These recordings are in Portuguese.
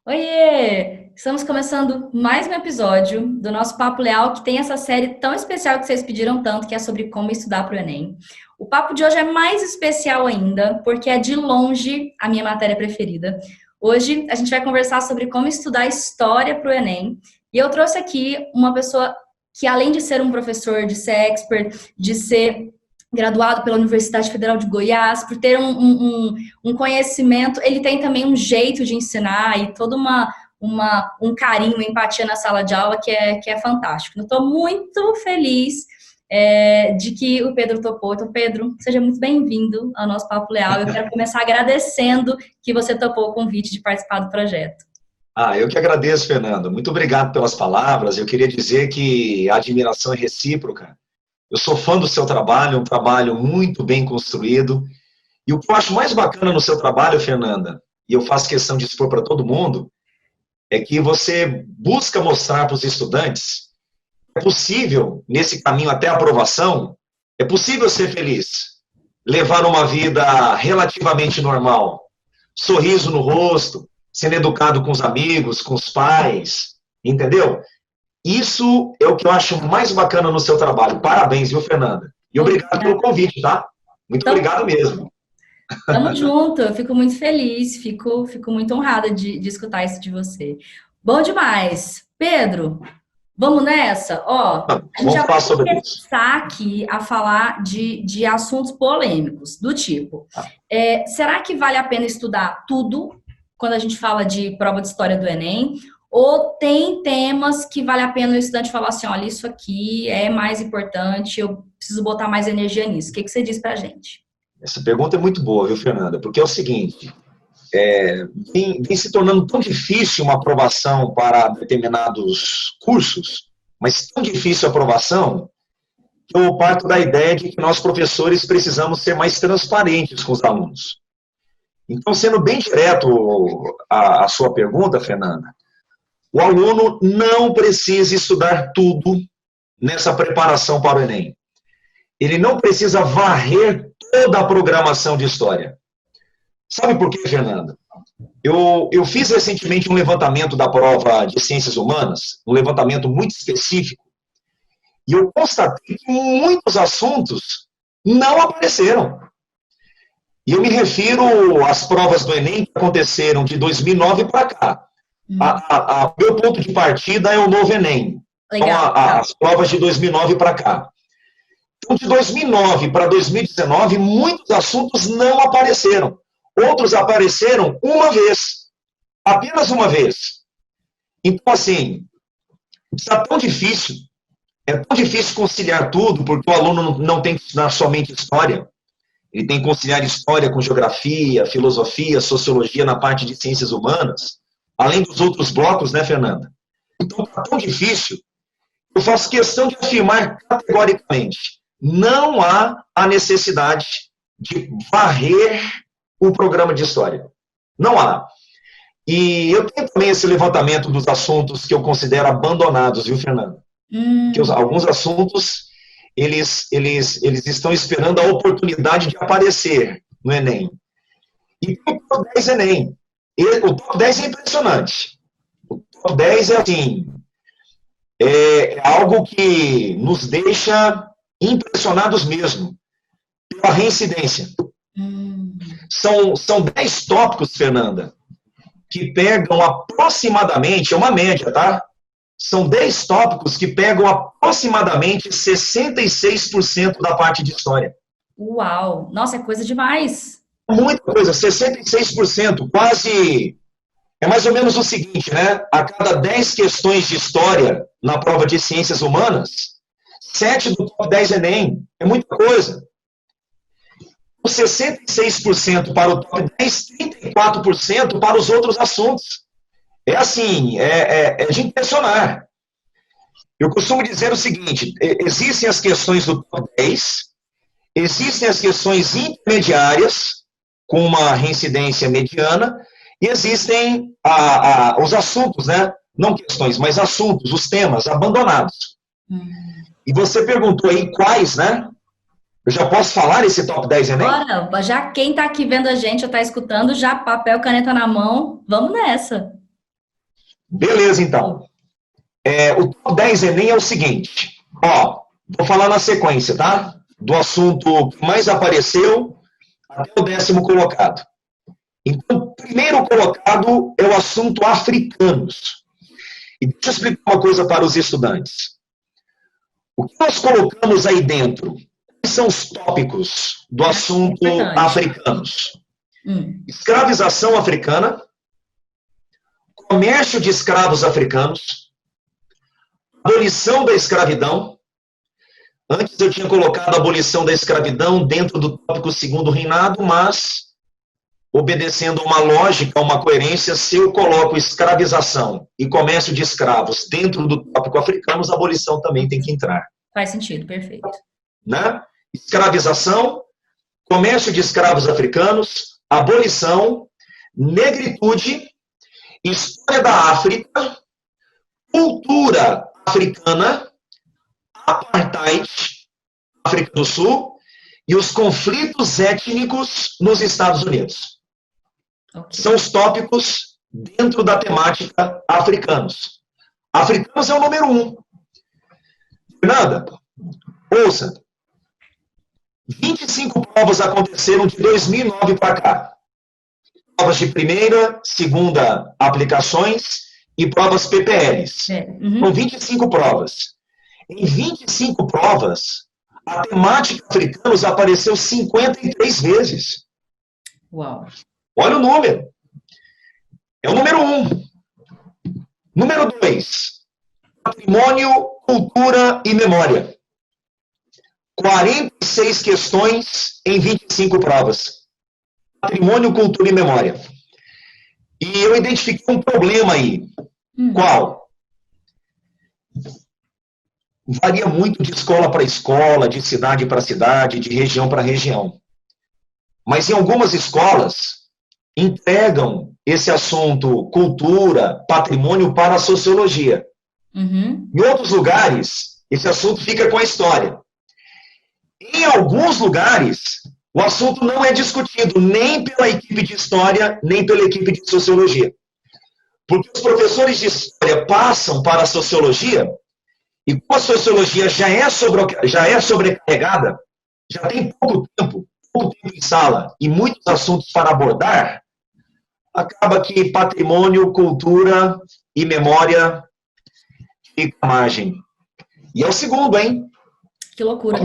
Oiê! Estamos começando mais um episódio do nosso Papo Leal, que tem essa série tão especial que vocês pediram tanto, que é sobre como estudar para o Enem. O papo de hoje é mais especial ainda, porque é de longe a minha matéria preferida. Hoje a gente vai conversar sobre como estudar história para o Enem. E eu trouxe aqui uma pessoa que, além de ser um professor, de ser expert, de ser graduado pela Universidade Federal de Goiás, por ter um conhecimento, ele tem também um jeito de ensinar e toda um carinho, uma empatia na sala de aula que é fantástico. Eu estou muito feliz de que o Pedro topou. Então, Pedro, seja muito bem-vindo ao nosso Papo Leal. Eu quero começar agradecendo que você topou o convite de participar do projeto. Eu que agradeço, Fernando. Muito obrigado pelas palavras. Eu queria dizer que a admiração é recíproca. Eu sou fã do seu trabalho, um trabalho muito bem construído. E o que eu acho mais bacana no seu trabalho, Fernanda, e eu faço questão de expor para todo mundo, é que você busca mostrar para os estudantes que é possível, nesse caminho até a aprovação, é possível ser feliz, levar uma vida relativamente normal, sorriso no rosto, sendo educado com os amigos, com os pais, entendeu? Isso é o que eu acho mais bacana no seu trabalho. Parabéns, viu, Fernanda? E obrigado pelo convite, tá? Muito Tamo, obrigado mesmo. tamo junto, eu fico muito feliz, fico muito honrada de escutar isso de você. Bom demais. Pedro, vamos nessa? Ó, a gente já Vamos vai falar sobre isso. começar aqui a falar de assuntos polêmicos, do tipo, será que vale a pena estudar tudo quando a gente fala de prova de história do Enem? Ou tem temas que vale a pena o estudante falar assim, olha, isso aqui é mais importante, eu preciso botar mais energia nisso. O que você diz pra gente? Essa pergunta é muito boa, viu, Fernanda? Porque é o seguinte, vem se tornando tão difícil uma aprovação para determinados cursos, mas tão difícil a aprovação, que eu parto da ideia de que nós, professores, precisamos ser mais transparentes com os alunos. Então, sendo bem direto a sua pergunta, Fernanda, o aluno não precisa estudar tudo nessa preparação para o Enem. Ele não precisa varrer toda a programação de história. Sabe por quê, Fernanda? Eu fiz recentemente um levantamento da prova de Ciências Humanas, um levantamento muito específico, e eu constatei que muitos assuntos não apareceram. E eu me refiro às provas do Enem que aconteceram de 2009 para cá. Meu ponto de partida é o novo Enem. Então, Legal. as provas de 2009 para cá. Então, de 2009 para 2019, muitos assuntos não apareceram. Outros apareceram uma vez. Apenas uma vez. Então, assim, está tão difícil. É tão difícil conciliar tudo, porque o aluno não tem que estudar somente história. Ele tem que conciliar história com geografia, filosofia, sociologia na parte de ciências humanas, além dos outros blocos, né, Fernanda? Então, está tão difícil. Eu faço questão de afirmar categoricamente, não há a necessidade de varrer o programa de história. Não há. E eu tenho também esse levantamento dos assuntos que eu considero abandonados, viu, Fernanda? Que alguns assuntos, eles estão esperando a oportunidade de aparecer no Enem. E o top 10 Enem. O top 10 é impressionante. O top 10 é assim, é algo que nos deixa impressionados mesmo, pela reincidência. São 10 tópicos, Fernanda, que pegam aproximadamente, é uma média, tá? São 10 tópicos que pegam aproximadamente 66% da parte de história. Uau! Nossa, é coisa demais. Muita coisa, 66%, quase. É mais ou menos o seguinte, né? A cada 10 questões de história na prova de ciências humanas, 7 do top 10 Enem. É muita coisa. Os 66% para o top 10, 34% para os outros assuntos. É assim, é de impressionar. Eu costumo dizer o seguinte, existem as questões do top 10, existem as questões intermediárias, com uma reincidência mediana, e existem os assuntos, né? Não questões, mas assuntos, os temas abandonados. E você perguntou aí quais, né? Eu já posso falar esse top 10 Enem? Bora, já quem tá aqui vendo a gente, já tá escutando, já papel, caneta na mão, vamos nessa. Beleza, então. O top 10 Enem é o seguinte. Ó, vou falar na sequência, tá? Do assunto que mais apareceu até o 10º colocado. Então, o primeiro colocado é o assunto africanos. E deixa eu explicar uma coisa para os estudantes. O que nós colocamos aí dentro? Quais são os tópicos do assunto africanos? Escravização africana, comércio de escravos africanos, abolição da escravidão. Antes eu tinha colocado a abolição da escravidão dentro do tópico segundo reinado, mas, obedecendo uma lógica, uma coerência, se eu coloco escravização e comércio de escravos dentro do tópico africanos, a abolição também tem que entrar. Faz sentido, perfeito. Né? Escravização, comércio de escravos africanos, abolição, negritude, história da África, cultura africana, apartheid, África do Sul, e os conflitos étnicos nos Estados Unidos. Okay. São os tópicos dentro da temática africanos. Africanos é o número 1. Fernanda, ouça. 25 provas aconteceram de 2009 para cá. Provas de primeira, segunda aplicações e provas PPLs. São 25 provas. Em 25 provas, a temática africanos apareceu 53 vezes. Uau. Olha o número. É o número 1. Número 2. Patrimônio, cultura e memória. 46 questões em 25 provas. Patrimônio, cultura e memória. E eu identifiquei um problema aí. Qual? Varia muito de escola para escola, de cidade para cidade, de região para região. Mas em algumas escolas, entregam esse assunto cultura, patrimônio para a sociologia. Em outros lugares, esse assunto fica com a história. Em alguns lugares, o assunto não é discutido nem pela equipe de história, nem pela equipe de sociologia. Porque os professores de história passam para a sociologia, e como a sociologia já é sobrecarregada, já tem pouco tempo em sala e muitos assuntos para abordar, acaba que patrimônio, cultura e memória fica à margem. E é o segundo, hein? Que loucura.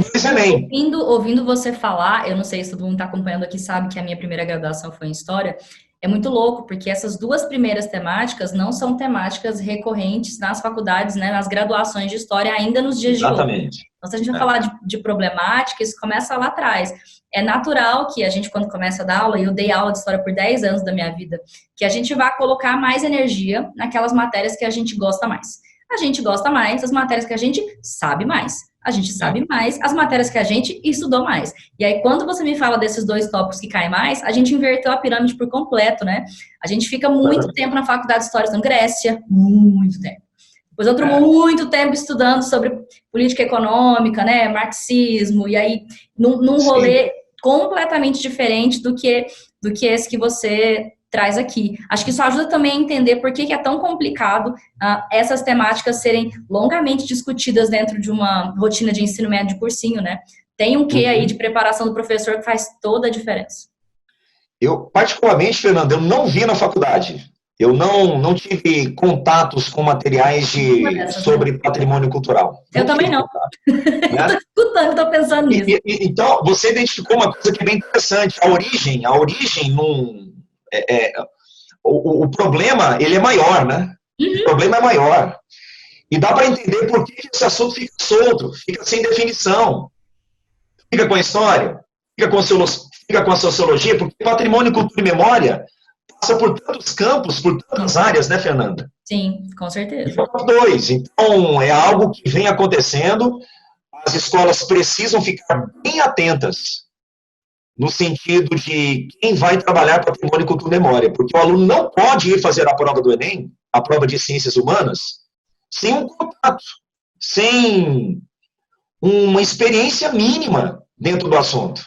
Ouvindo você falar, eu não sei se todo mundo está acompanhando aqui, sabe que a minha primeira graduação foi em História, é muito louco, porque essas duas primeiras temáticas não são temáticas recorrentes nas faculdades, né, nas graduações de História, ainda nos dias de hoje. Exatamente. Então, se a gente vai falar de problemática, isso começa lá atrás. É natural que a gente, quando começa a dar aula, e eu dei aula de História por 10 anos da minha vida, que a gente vá colocar mais energia naquelas matérias que a gente gosta mais. A gente gosta mais das matérias que a gente sabe mais. A gente sabe mais as matérias que a gente estudou mais. E aí, quando você me fala desses dois tópicos que caem mais, a gente inverteu a pirâmide por completo, né? A gente fica muito tempo na faculdade de História estudando Grécia, muito tempo. Depois outro muito tempo estudando sobre política econômica, né? Marxismo, e aí num rolê completamente diferente do que esse que você traz aqui. Acho que isso ajuda também a entender por que é tão complicado essas temáticas serem longamente discutidas dentro de uma rotina de ensino médio de cursinho, né? Tem um quê aí de preparação do professor que faz toda a diferença. Eu, particularmente, Fernando, eu não vi na faculdade. Eu não tive contatos com materiais sobre patrimônio cultural. Eu também não. Né? Estou escutando, estou pensando nisso. Então, você identificou uma coisa que é bem interessante. A origem não... o problema, ele é maior, né? O problema é maior. E dá para entender por que esse assunto fica solto, fica sem definição. Fica com a história, fica com a sociologia, porque patrimônio, cultura e memória passa por tantos campos, por tantas áreas, né, Fernanda? Sim, com certeza. Então, é algo que vem acontecendo, as escolas precisam ficar bem atentas no sentido de quem vai trabalhar patrimônio, cultura e memória, porque o aluno não pode ir fazer a prova do Enem, a prova de ciências humanas, sem um contato, sem uma experiência mínima dentro do assunto.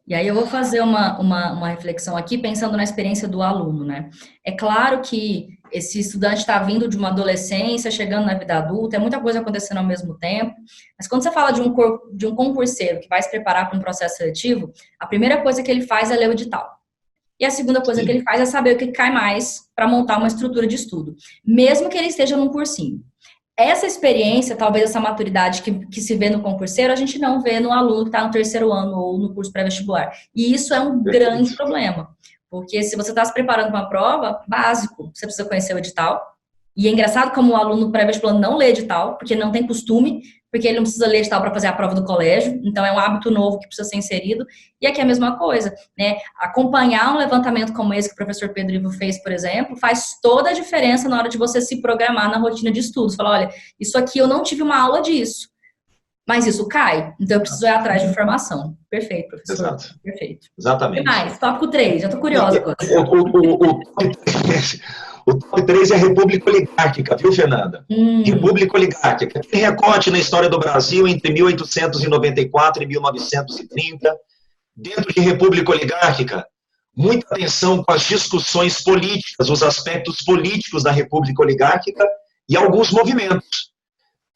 E aí eu vou fazer uma reflexão aqui, pensando na experiência do aluno, né? É claro que esse estudante está vindo de uma adolescência, chegando na vida adulta, é muita coisa acontecendo ao mesmo tempo. Mas quando você fala de um concurseiro que vai se preparar para um processo seletivo, a primeira coisa que ele faz é ler o edital. E a segunda coisa que ele faz é saber o que cai mais para montar uma estrutura de estudo, mesmo que ele esteja num cursinho. Essa experiência, talvez essa maturidade que se vê no concurseiro, a gente não vê no aluno que está no terceiro ano ou no curso pré-vestibular. E isso é um grande problema, porque se você está se preparando para uma prova, básico, você precisa conhecer o edital. E é engraçado como o aluno pré-vestibular não lê edital, porque não tem costume, porque ele não precisa ler edital para fazer a prova do colégio, então é um hábito novo que precisa ser inserido. E aqui é a mesma coisa, né? Acompanhar um levantamento como esse que o professor Pedro Ivo fez, por exemplo, faz toda a diferença na hora de você se programar na rotina de estudos. Falar, olha, isso aqui eu não tive uma aula disso, mas isso cai, então eu preciso ir atrás de informação. Perfeito, professor. Exato. Perfeito. Exatamente. O que mais? Tópico 3, já estou curiosa agora. O top 3 é a República Oligárquica, viu, Fernanda? República Oligárquica. Tem recorte na história do Brasil entre 1894 e 1930. Dentro de República Oligárquica, muita atenção com as discussões políticas, os aspectos políticos da República Oligárquica e alguns movimentos.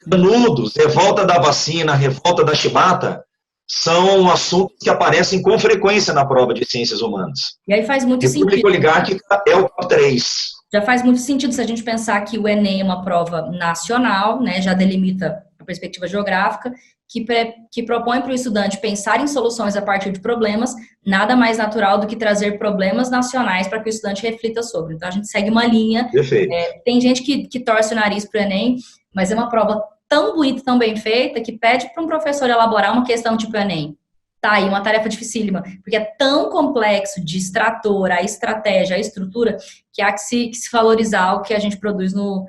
Canudos, revolta da vacina, revolta da chibata, são assuntos que aparecem com frequência na prova de ciências humanas. E aí faz muito República sentido. Oligárquica é o top 3. Já faz muito sentido se a gente pensar que o Enem é uma prova nacional, né, já delimita a perspectiva geográfica, que propõe para o estudante pensar em soluções a partir de problemas, nada mais natural do que trazer problemas nacionais para que o estudante reflita sobre. Então, a gente segue uma linha. Perfeito. Tem gente que torce o nariz para o Enem, mas é uma prova tão bonita, tão bem feita, que pede para um professor elaborar uma questão tipo Enem. Tá aí, uma tarefa dificílima, porque é tão complexo de extrator, a estratégia, a estrutura, que há que se valorizar o que a gente produz no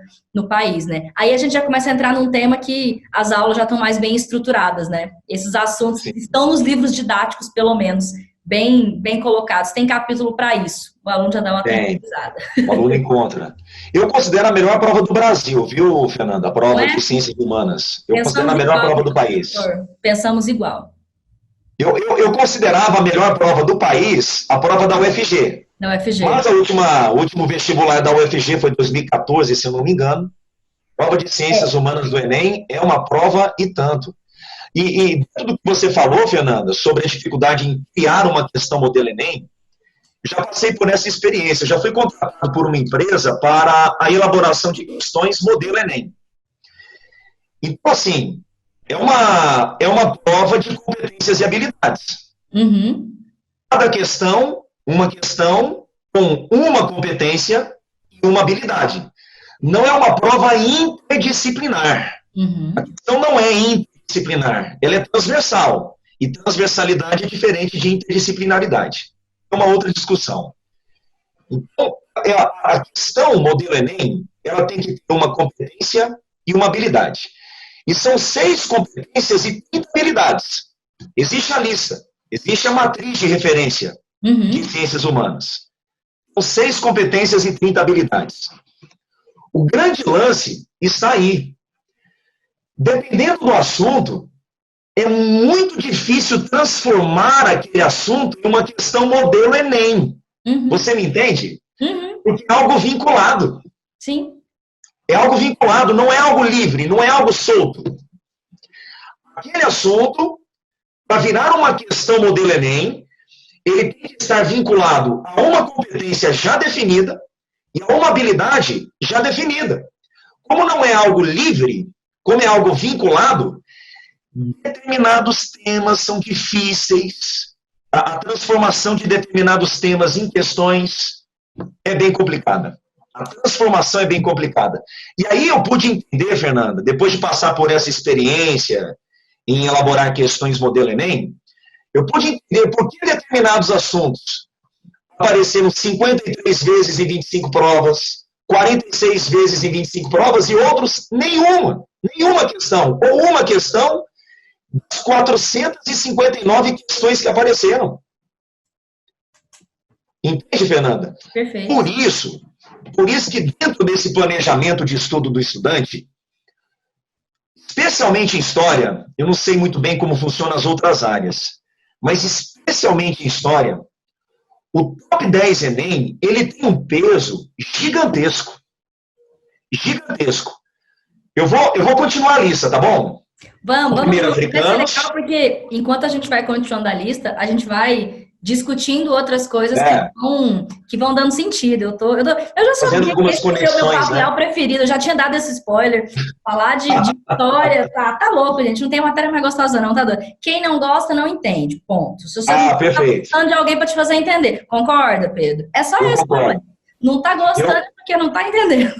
país, né? Aí a gente já começa a entrar num tema que as aulas já estão mais bem estruturadas, né? Esses assuntos estão nos livros didáticos, pelo menos, bem colocados. Tem capítulo para isso. O aluno já dá uma pesquisada. O aluno encontra. Eu considero a melhor prova do Brasil, viu, Fernanda? A prova de ciências humanas. Eu considero a melhor prova do país. Pensamos igual. Eu considerava a melhor prova do país a prova da UFG. Da UFG. Mas o último vestibular da UFG foi em 2014, se eu não me engano. Prova de ciências humanas do Enem é uma prova e tanto. E tudo que você falou, Fernanda, sobre a dificuldade em criar uma questão modelo Enem, já passei por essa experiência. Já fui contratado por uma empresa para a elaboração de questões modelo Enem. Então, assim, é uma prova de competências e habilidades. Cada questão, uma questão com uma competência e uma habilidade. Não é uma prova interdisciplinar. A questão não é interdisciplinar, ela é transversal. E transversalidade é diferente de interdisciplinaridade. É uma outra discussão. Então, a questão modelo Enem, ela tem que ter uma competência e uma habilidade. E são 6 competências e 30 habilidades. Existe a lista, existe a matriz de referência de ciências humanas. São 6 competências e 30 habilidades. O grande lance está aí. Dependendo do assunto, é muito difícil transformar aquele assunto em uma questão modelo Enem. Você me entende? Porque é algo vinculado. Sim. É algo vinculado, não é algo livre, não é algo solto. Aquele assunto, para virar uma questão modelo Enem, ele tem que estar vinculado a uma competência já definida e a uma habilidade já definida. Como não é algo livre, como é algo vinculado, determinados temas são difíceis. A transformação de determinados temas em questões é bem complicada. A transformação é bem complicada. E aí eu pude entender, Fernanda, depois de passar por essa experiência em elaborar questões modelo Enem, eu pude entender por que determinados assuntos apareceram 53 vezes em 25 provas, 46 vezes em 25 provas e outros nenhuma questão, ou uma questão das 459 questões que apareceram. Entende, Fernanda? Perfeito. Por isso que dentro desse planejamento de estudo do estudante, especialmente em história, eu não sei muito bem como funcionam as outras áreas, mas especialmente em história, o top 10 Enem, ele tem um peso gigantesco. gigantesco. Eu vou continuar a lista, tá bom? Vamos. Primeiro Vai ser africanos. legal porque enquanto a gente vai continuando a lista, a gente vai discutindo outras coisas que vão dando sentido. Eu já Fazendo sabia que algumas esse seria o meu conexões, papo né? real preferido, eu já tinha dado esse spoiler. Falar de história, tá louco, gente. Não tem matéria mais gostosa, não, tá doido. Quem não gosta, não entende. Ponto. Se você não tá Perfeito. gostando de alguém para te fazer entender. Concorda, Pedro? É só Eu isso, concordo. não tá gostando porque não tá entendendo.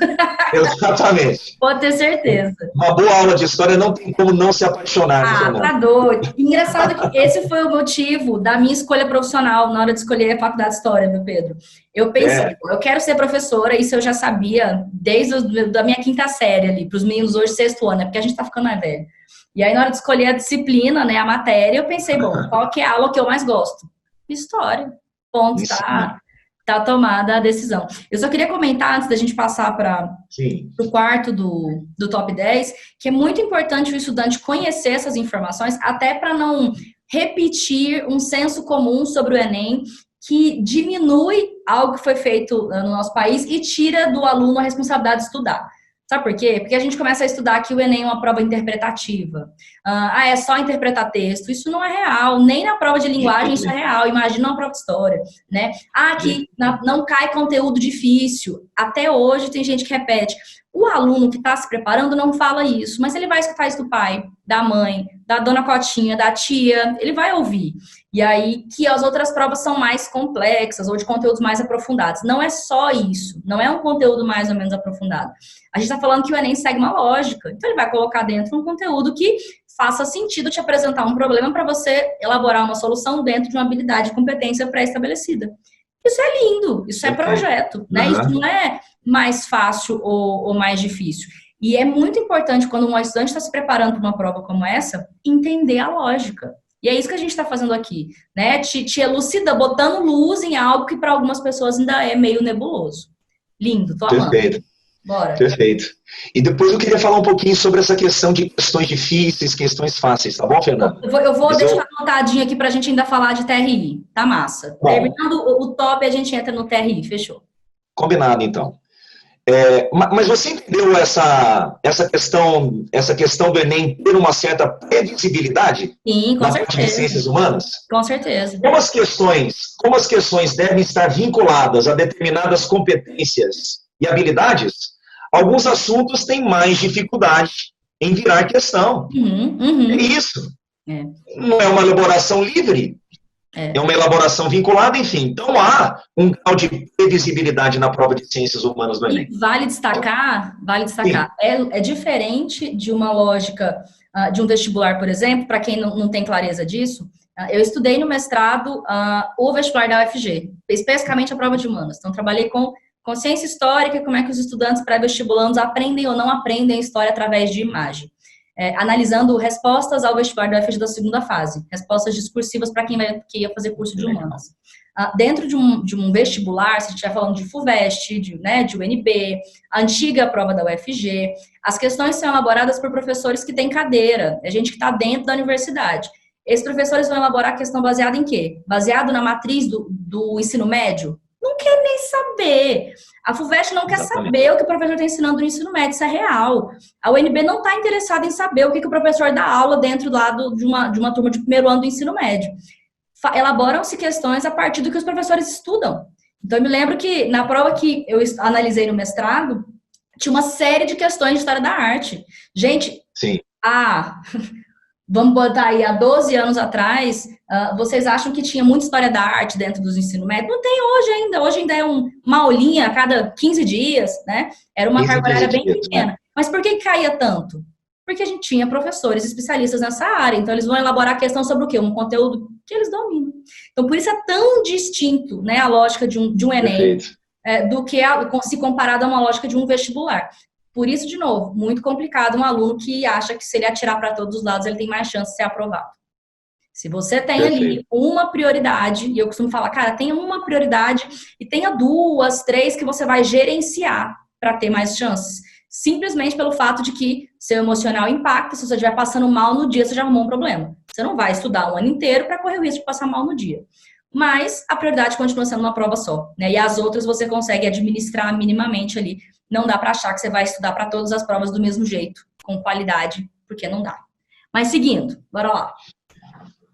Exatamente. Pode ter certeza. Uma boa aula de história não tem como não se apaixonar, né, Fernando? Tá doido. Engraçado que esse foi o motivo da minha escolha profissional na hora de escolher a faculdade de História, meu Pedro. Eu pensei, eu quero ser professora, isso eu já sabia desde da minha quinta série ali, para os meninos hoje sexto ano, né, porque a gente tá ficando mais velho. E aí, na hora de escolher a disciplina, né, a matéria, eu pensei, bom, qual que é a aula que eu mais gosto? História. Ponto, tá tomada a decisão. Eu só queria comentar, antes da gente passar para o quarto do top 10, que é muito importante o estudante conhecer essas informações, até para não repetir um senso comum sobre o Enem, que diminui algo que foi feito no nosso país e tira do aluno a responsabilidade de estudar. Sabe por quê? Porque a gente começa a estudar que o Enem é uma prova interpretativa. É só interpretar texto. Isso não é real. Nem na prova de linguagem isso é real. Imagina uma prova de história, né? Aqui não cai conteúdo difícil. Até hoje tem gente que repete. O aluno que está se preparando não fala isso, mas ele vai escutar isso do pai, da mãe, da dona Cotinha, da tia. Ele vai ouvir. E aí que as outras provas são mais complexas ou de conteúdos mais aprofundados. Não é só isso. Não é um conteúdo mais ou menos aprofundado. A gente está falando que o Enem segue uma lógica. Então, ele vai colocar dentro um conteúdo que faça sentido te apresentar um problema para você elaborar uma solução dentro de uma habilidade e competência pré-estabelecida. Isso é lindo, isso é projeto, né? Isso não é mais fácil ou mais difícil. E é muito importante, quando um estudante está se preparando para uma prova como essa, entender a lógica. E é isso que a gente está fazendo aqui, né? Te elucida, botando luz em algo que para algumas pessoas ainda é meio nebuloso. Lindo, tô amando. Perfeito. Bora. Perfeito. E depois eu queria falar um pouquinho sobre essa questão de questões difíceis, questões fáceis, tá bom, Fernando? Eu vou deixar anotadinho aqui pra gente ainda falar de TRI. Tá massa. Bom, terminando o top, a gente entra no TRI, fechou. Combinado, então. Mas você entendeu essa questão do Enem ter uma certa previsibilidade? Sim, com certeza. De ciências humanas? Com certeza. Como as questões devem estar vinculadas a determinadas competências e habilidades, alguns assuntos têm mais dificuldade em virar questão. É isso. Não é uma elaboração livre, é uma elaboração vinculada, enfim. Então, há um grau de previsibilidade na prova de ciências humanas do Enem. E vale destacar, é diferente de uma lógica de um vestibular, por exemplo, para quem não tem clareza disso. Eu estudei no mestrado o vestibular da UFG, especificamente a prova de humanas. Então, trabalhei com ciência histórica, como é que os estudantes pré-vestibulandos aprendem ou não aprendem a história através de imagem. Analisando respostas ao vestibular da UFG da segunda fase, respostas discursivas para quem ia fazer curso de humanas. Dentro de um vestibular, se a gente estiver falando de FUVEST, de UNB, a antiga prova da UFG, as questões são elaboradas por professores que têm cadeira, é gente que está dentro da universidade. Esses professores vão elaborar a questão baseada em quê? Baseado na matriz do ensino médio? Não quer nem saber. A FUVEST não quer saber o que o professor está ensinando no ensino médio, isso é real. A UNB não está interessada em saber o que o professor dá aula dentro lá de uma turma de primeiro ano do ensino médio. Elaboram-se questões a partir do que os professores estudam. Então, eu me lembro que na prova que eu analisei no mestrado, tinha uma série de questões de história da arte. Gente, vamos botar aí, há 12 anos atrás, vocês acham que tinha muita história da arte dentro dos ensino médio? Não tem hoje ainda. Hoje ainda é uma aulinha a cada 15 dias, né? Era uma carga horária bem pequena. Né? Mas por que caía tanto? Porque a gente tinha professores especialistas nessa área. Então, eles vão elaborar a questão sobre o quê? Um conteúdo que eles dominam. Então, por isso é tão distinto, né, a lógica de um Enem do que se comparado a uma lógica de um vestibular. Por isso, de novo, muito complicado um aluno que acha que se ele atirar para todos os lados, ele tem mais chance de ser aprovado. Se você tem ali uma prioridade, e eu costumo falar, cara, tenha uma prioridade e tenha 2, 3 que você vai gerenciar para ter mais chances. Simplesmente pelo fato de que seu emocional impacta, se você estiver passando mal no dia, você já arrumou um problema. Você não vai estudar um ano inteiro para correr o risco de passar mal no dia. mas a prioridade continua sendo uma prova só, né? E as outras você consegue administrar minimamente ali. Não dá para achar que você vai estudar para todas as provas do mesmo jeito, com qualidade, porque não dá. Mas seguindo, bora lá.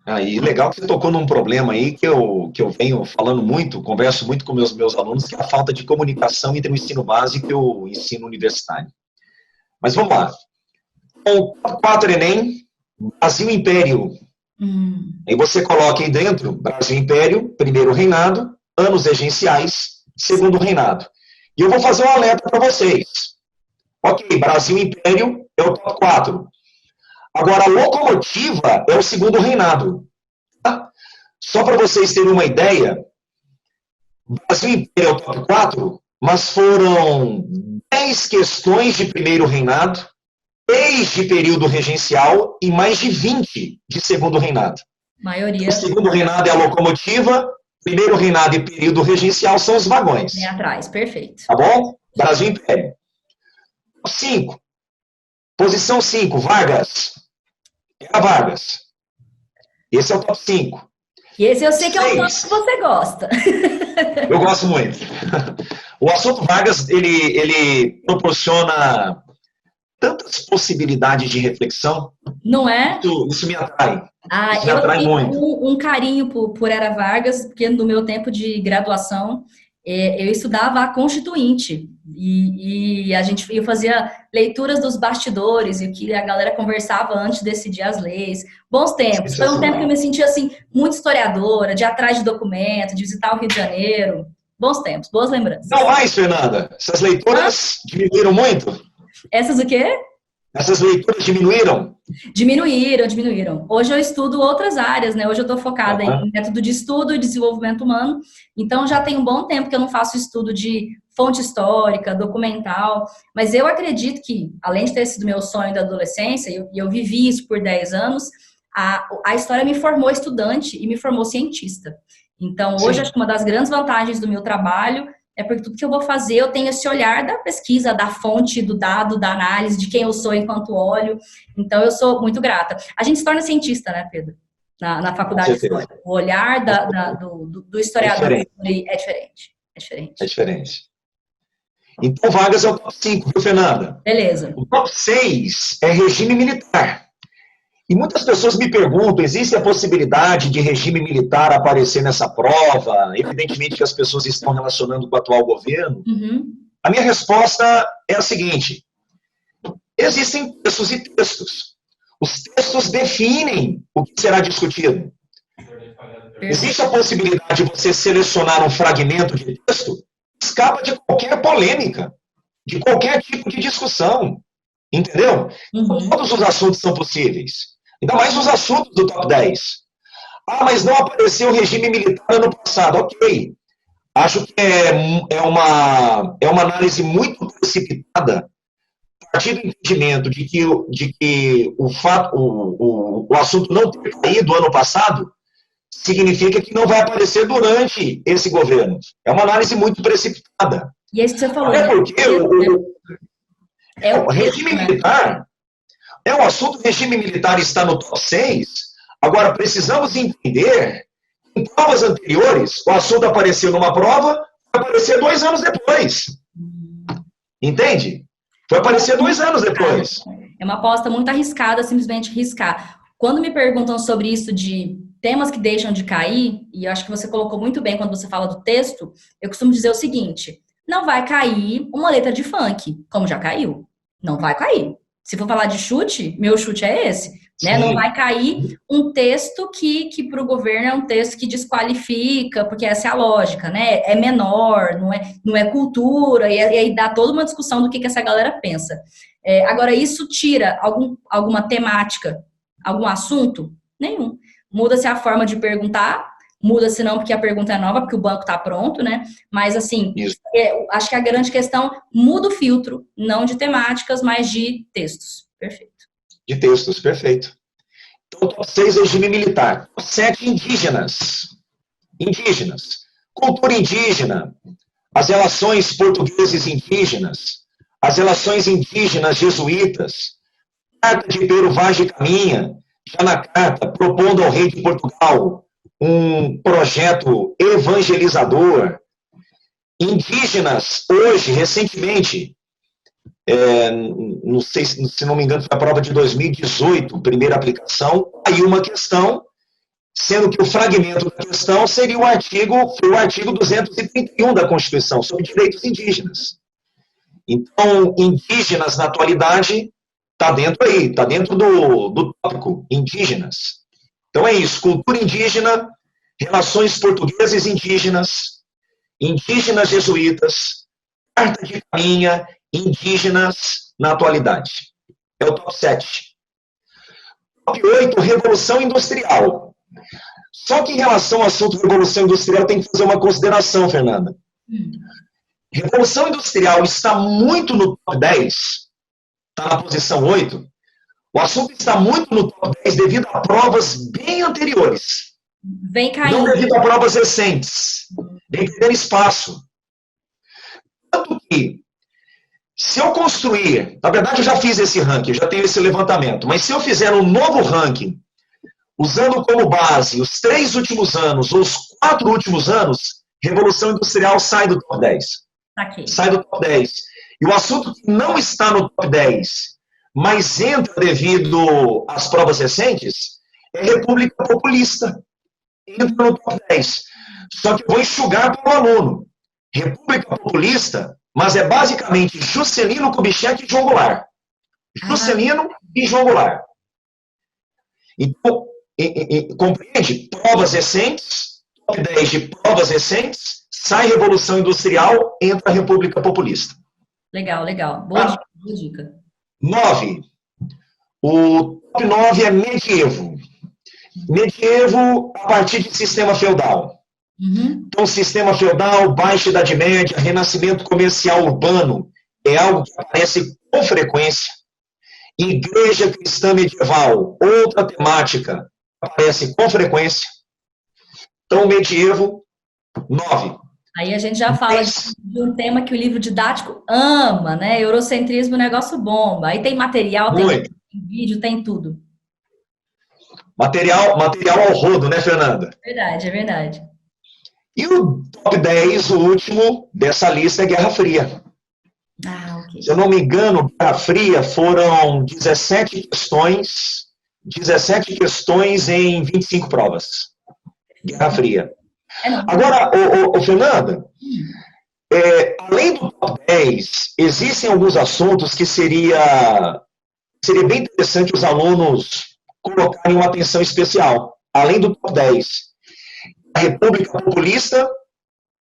Aí, legal que você tocou num problema aí que eu venho falando muito, converso muito com meus alunos, que é a falta de comunicação entre o ensino básico e o ensino universitário. Mas vamos lá. O 4 Enem, Brasil Império. Aí você coloca aí dentro, Brasil Império, primeiro reinado, anos regenciais, segundo reinado. E eu vou fazer um alerta para vocês. Ok, Brasil Império é o top 4. Agora, a locomotiva é o segundo reinado. Tá? Só para vocês terem uma ideia, Brasil Império é o top 4, mas foram 10 questões de primeiro reinado, 3 de período regencial e mais de 20 de segundo reinado. Maioria. O segundo reinado é a locomotiva, primeiro reinado e período regencial são os vagões. Vem atrás, perfeito. Tá bom? Brasil Império. 5. Posição 5, Vargas. Era Vargas. Esse é o top 5. E esse eu sei que é o top que você gosta. Eu gosto muito. O assunto Vargas, ele proporciona tantas possibilidades de reflexão. Não é? Isso me atrai. Isso me atrai muito. Um carinho por Era Vargas, porque no meu tempo de graduação, eu estudava a Constituinte. E eu fazia leituras dos bastidores e o que a galera conversava antes de decidir as leis. Bons tempos. Foi um tempo que eu me sentia assim, muito historiadora, de ir atrás de documento, de visitar o Rio de Janeiro. Bons tempos, boas lembranças. Não mais, Fernanda. Essas leituras diminuíram muito? Essas o quê? Essas leituras diminuíram? Diminuíram. Hoje eu estudo outras áreas, né? Hoje eu estou focada em método de estudo e desenvolvimento humano. Então, já tem um bom tempo que eu não faço estudo de fonte histórica, documental. Mas eu acredito que, além de ter sido meu sonho da adolescência, e eu vivi isso por 10 anos, a história me formou estudante e me formou cientista. Então, hoje, acho que uma das grandes vantagens do meu trabalho é porque tudo que eu vou fazer, eu tenho esse olhar da pesquisa, da fonte, do dado, da análise, de quem eu sou enquanto olho. Então, eu sou muito grata. A gente se torna cientista, né, Pedro? Na faculdade de história. O olhar do historiador é diferente. É diferente. Então, Vargas é o top 5, viu, Fernanda? Beleza. O top 6 é regime militar. E muitas pessoas me perguntam, existe a possibilidade de regime militar aparecer nessa prova? Evidentemente que as pessoas estão relacionando com o atual governo. A minha resposta é a seguinte: existem textos e textos. Os textos definem o que será discutido. Existe a possibilidade de você selecionar um fragmento de texto que escapa de qualquer polêmica, de qualquer tipo de discussão. Entendeu? Todos os assuntos são possíveis. Ainda mais os assuntos do top 10. Ah, mas não apareceu o regime militar ano passado. Ok. Acho que é uma análise muito precipitada a partir do entendimento de que o assunto não ter caído ano passado significa que não vai aparecer durante esse governo. É uma análise muito precipitada. E é isso que você falou. Até porque o regime militar... É um assunto, o regime militar está no top 6. Agora, precisamos entender que em provas anteriores, o assunto apareceu numa prova, vai aparecer 2 anos depois. Entende? Vai aparecer 2 anos depois. É uma aposta muito arriscada, simplesmente riscar. Quando me perguntam sobre isso de temas que deixam de cair, e eu acho que você colocou muito bem quando você fala do texto, eu costumo dizer o seguinte: não vai cair uma letra de funk, como já caiu. Não vai cair. Se for falar de chute, meu chute é esse, né? Não vai cair um texto que para o governo é um texto que desqualifica, porque essa é a lógica, né? É menor, não é cultura, e aí dá toda uma discussão do que essa galera pensa. Agora, isso tira alguma temática, algum assunto? Nenhum. Muda-se a forma de perguntar, muda-se não porque a pergunta é nova, porque o banco está pronto, né? Mas, assim, acho que a grande questão muda o filtro, não de temáticas, mas de textos. Perfeito. De textos, perfeito. Então, top 6, regime militar. 7, indígenas. Indígenas. Cultura indígena. As relações portugueses indígenas. As relações indígenas jesuítas. Carta de Pero Vaz de Caminha, já na carta, propondo ao rei de Portugal um projeto evangelizador. Indígenas, hoje, recentemente, não sei, se não me engano, foi a prova de 2018, primeira aplicação, aí uma questão, sendo que o fragmento da questão seria o artigo 231 da Constituição, sobre direitos indígenas. Então, indígenas na atualidade está dentro aí, está dentro do tópico, indígenas. Então é isso, cultura indígena, relações portugueses indígenas, indígenas jesuítas, carta de caminha, indígenas na atualidade. É o top 7. Top 8, Revolução Industrial. Só que em relação ao assunto Revolução Industrial, tem que fazer uma consideração, Fernanda. Revolução Industrial está muito no top 10, está na posição 8. O assunto está muito no top 10 devido a provas bem anteriores. Vem caindo. Não devido a provas recentes. Vem perdendo espaço. Tanto que, se eu construir, na verdade eu já fiz esse ranking, eu já tenho esse levantamento, mas se eu fizer um novo ranking, usando como base os 3 últimos anos ou os 4 últimos anos, Revolução Industrial sai do top 10. Okay. Sai do top 10. E o assunto que não está no top 10, mas entra devido às provas recentes, é República Populista. Entra no top 10. Só que eu vou enxugar para o aluno. República Populista, mas é basicamente Juscelino Kubitschek e João Goulart. Juscelino e João Goulart. Então, compreende? Provas recentes, top 10 de provas recentes, sai Revolução Industrial, entra a República Populista. Legal, legal. Boa dica. 9. O top 9 é medievo. Medievo a partir de sistema feudal. Então, sistema feudal, Baixa Idade Média, renascimento comercial urbano, é algo que aparece com frequência. Igreja cristã medieval, outra temática, aparece com frequência. Então, medievo, 9. Aí a gente já fala de um tema que o livro didático ama, né? Eurocentrismo, negócio bomba. Aí tem material, tem vídeo, tem tudo. Material ao rodo, né, Fernanda? Verdade, é verdade. E o top 10, o último dessa lista, é Guerra Fria. Okay. Se eu não me engano, Guerra Fria foram 17 questões em 25 provas. Guerra Fria. Agora, Fernanda, além do top 10, existem alguns assuntos que seria bem interessante os alunos colocarem uma atenção especial, além do top 10. A República Populista,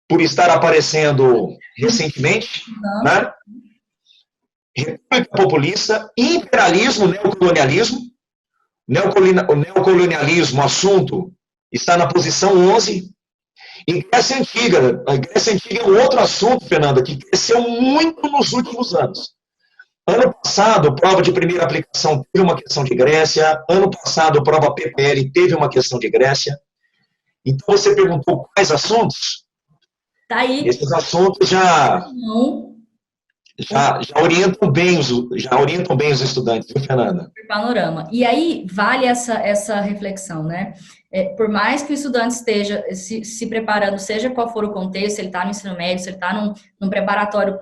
por estar aparecendo recentemente, né? República Populista, imperialismo, neocolonialismo. Neocolonialismo, assunto, está na posição 11. E Grécia Antiga. A Grécia Antiga é um outro assunto, Fernanda, que cresceu muito nos últimos anos. Ano passado, prova de primeira aplicação teve uma questão de Grécia. Ano passado, prova PPL teve uma questão de Grécia. Então, você perguntou quais assuntos? Tá aí. Esses assuntos já orientam bem os estudantes, viu, Fernanda? Panorama. E aí, vale essa reflexão, né? Por mais que o estudante esteja se preparando, seja qual for o contexto, se ele está no ensino médio, se ele está num preparatório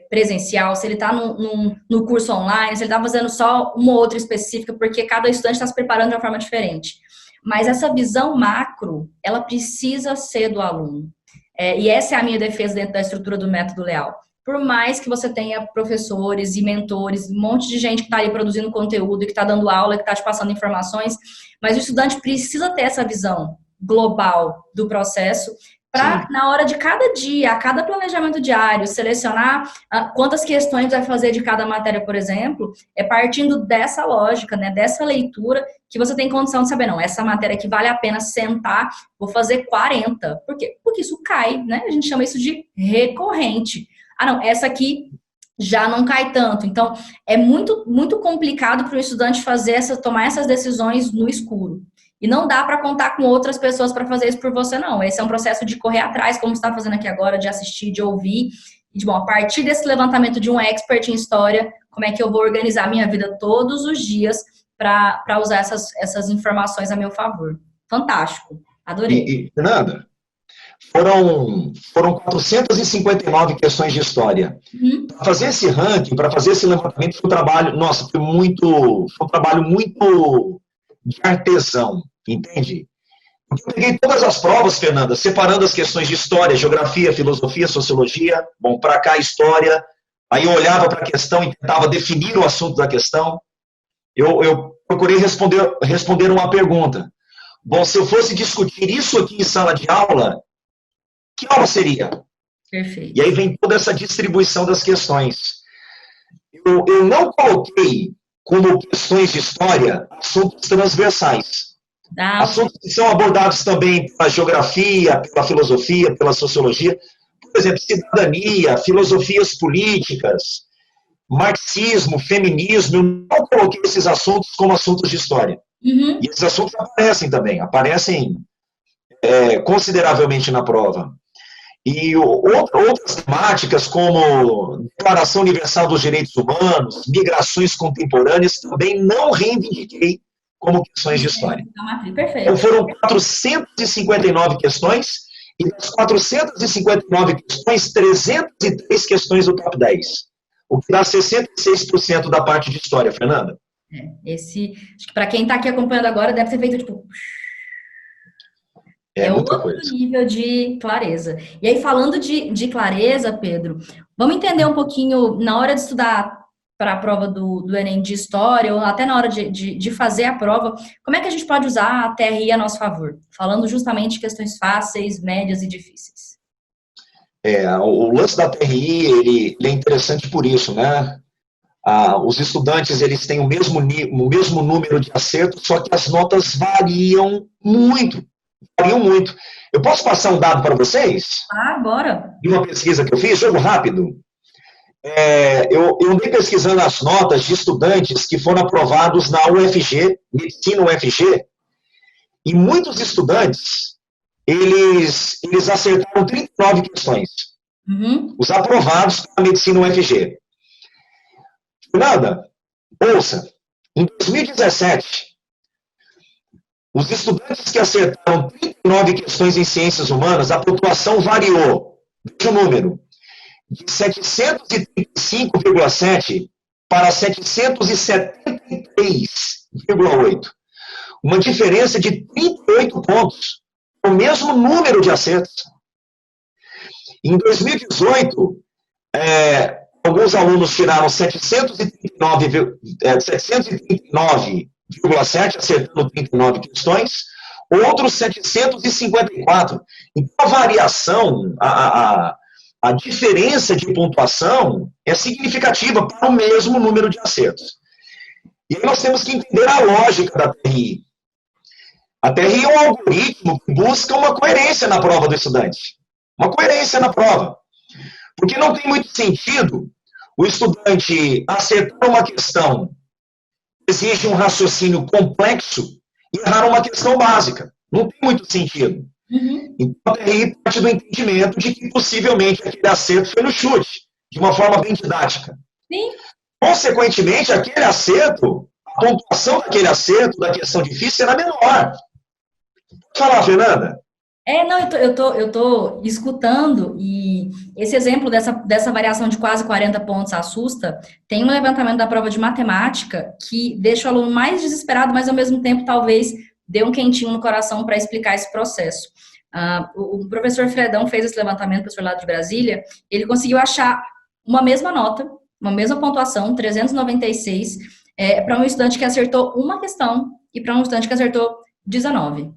presencial, se ele está no curso online, se ele está fazendo só uma ou outra específica, porque cada estudante está se preparando de uma forma diferente. Mas essa visão macro, ela precisa ser do aluno. E essa é a minha defesa dentro da estrutura do método Leal. Por mais que você tenha professores e mentores, um monte de gente que está ali produzindo conteúdo, que está dando aula, que está te passando informações, mas o estudante precisa ter essa visão global do processo para, na hora de cada dia, a cada planejamento diário, selecionar quantas questões vai fazer de cada matéria, por exemplo, partindo dessa lógica, né, dessa leitura, que você tem condição de saber, não, essa matéria aqui vale a pena sentar, vou fazer 40. Por quê? Porque isso cai, né? A gente chama isso de recorrente. Não, essa aqui já não cai tanto. Então, é muito, muito complicado para o estudante tomar essas decisões no escuro. E não dá para contar com outras pessoas para fazer isso por você, não. Esse é um processo de correr atrás, como você está fazendo aqui agora, de assistir, de ouvir. E, a partir desse levantamento de um expert em história, como é que eu vou organizar a minha vida todos os dias para usar essas informações a meu favor. Fantástico. Adorei. Fernanda, foram 459 questões de história. Uhum. Para fazer esse ranking, para fazer esse levantamento, foi um trabalho, nossa, foi um trabalho muito de artesão, entende? Eu peguei todas as provas, Fernanda, separando as questões de história, geografia, filosofia, sociologia. Bom, para cá, história. Aí eu olhava para a questão e tentava definir o assunto da questão. Eu procurei responder uma pergunta. Bom, se eu fosse discutir isso aqui em sala de aula, que aula seria? Perfeito. E aí vem toda essa distribuição das questões. Eu não coloquei como questões de história assuntos transversais. Assuntos que são abordados também pela geografia, pela filosofia, pela sociologia. Por exemplo, cidadania, filosofias políticas, marxismo, feminismo. Eu não coloquei esses assuntos como assuntos de história. Uhum. E esses assuntos aparecem também, consideravelmente na prova. E outras temáticas, como Declaração Universal dos Direitos Humanos, migrações contemporâneas, também não reivindiquei como questões de história. Perfeito. Então, foram 459 questões, e das 459 questões, 303 questões do top 10. O que dá 66% da parte de história, Fernanda. Acho que para quem está aqui acompanhando agora, deve ter feito tipo. É outro nível de clareza. E aí, falando de clareza, Pedro, vamos entender um pouquinho, na hora de estudar para a prova do Enem de História, ou até na hora de fazer a prova, como é que a gente pode usar a TRI a nosso favor? Falando justamente de questões fáceis, médias e difíceis. O lance da TRI, ele é interessante por isso, né? Os estudantes, eles têm o mesmo número de acertos, só que as notas variam muito. Eu posso passar um dado para vocês? Bora. De uma pesquisa que eu fiz, jogo rápido. Eu andei pesquisando as notas de estudantes que foram aprovados na UFG, Medicina UFG, e muitos estudantes, eles acertaram 39 questões. Uhum. Os aprovados para a Medicina UFG. Fernanda, ouça, em 2017, os estudantes que acertaram 39 questões em ciências humanas, a pontuação variou, veja o número, de 735,7 para 773,8. Uma diferença de 38 pontos, o mesmo número de acertos. Em 2018, alguns alunos tiraram 739,7, acertando 39 questões, outros 754. Então, a variação, a diferença de pontuação é significativa para o mesmo número de acertos. E aí nós temos que entender a lógica da TRI. A TRI é um algoritmo que busca uma coerência na prova do estudante. Uma coerência na prova. Porque não tem muito sentido o estudante acertar uma questão que exige um raciocínio complexo e errar uma questão básica. Não tem muito sentido. Uhum. Então, a TRI parte do entendimento de que possivelmente aquele acerto foi no chute, de uma forma bem didática. Sim. Consequentemente, aquele acerto, a pontuação daquele acerto, da questão difícil, será menor. Pode falar, Fernanda? Eu tô escutando, e esse exemplo dessa variação de quase 40 pontos assusta. Tem um levantamento da prova de matemática que deixa o aluno mais desesperado, mas ao mesmo tempo talvez dê um quentinho no coração para explicar esse processo. O professor Fredão fez esse levantamento, professor lá de Brasília, ele conseguiu achar uma mesma nota, uma mesma pontuação, 396, para um estudante que acertou uma questão e para um estudante que acertou 19.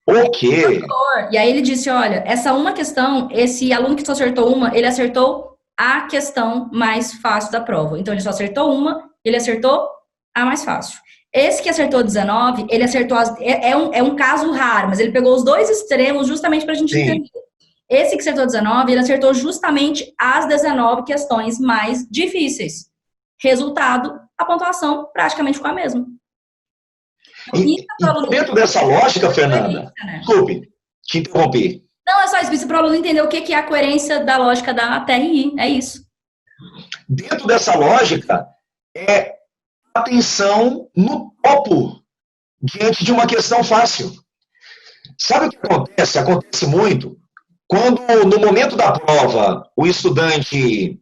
O quê? E aí ele disse, olha, essa uma questão, esse aluno que só acertou uma, ele acertou a questão mais fácil da prova. Então, ele só acertou uma, ele acertou a mais fácil. Esse que acertou 19, ele acertou, é um caso raro, mas ele pegou os dois extremos justamente para a gente entender. Esse que acertou 19, ele acertou justamente as 19 questões mais difíceis. Resultado, a pontuação praticamente ficou a mesma. E dentro dessa lógica, Fernanda, desculpe, te interrompi. Não, é só isso para o aluno entender o que é a coerência da lógica da TRI, é isso. Dentro dessa lógica, é atenção no topo, diante de uma questão fácil. Sabe o que acontece? Acontece muito quando, no momento da prova, o estudante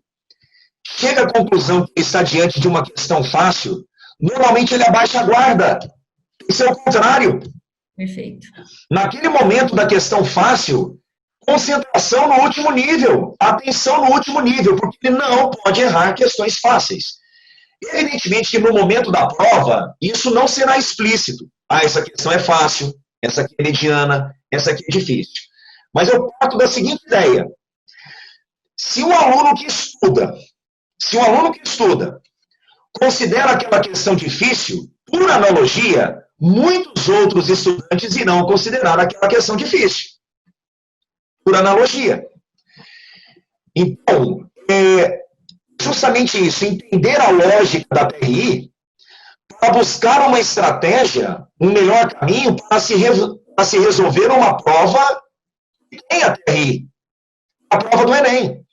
chega à conclusão que está diante de uma questão fácil, normalmente ele abaixa a guarda. Isso é o contrário. Perfeito. Naquele momento da questão fácil, concentração no último nível, atenção no último nível, porque ele não pode errar questões fáceis. Evidentemente que no momento da prova, isso não será explícito. Ah, essa questão é fácil, essa aqui é mediana, essa aqui é difícil. Mas eu parto da seguinte ideia. Se o aluno que estuda considera aquela questão difícil, por analogia, muitos outros estudantes irão considerar aquela questão difícil. Por analogia. Então, justamente isso, entender a lógica da TRI para buscar uma estratégia, um melhor caminho para se resolver uma prova que tem a TRI, a prova do Enem.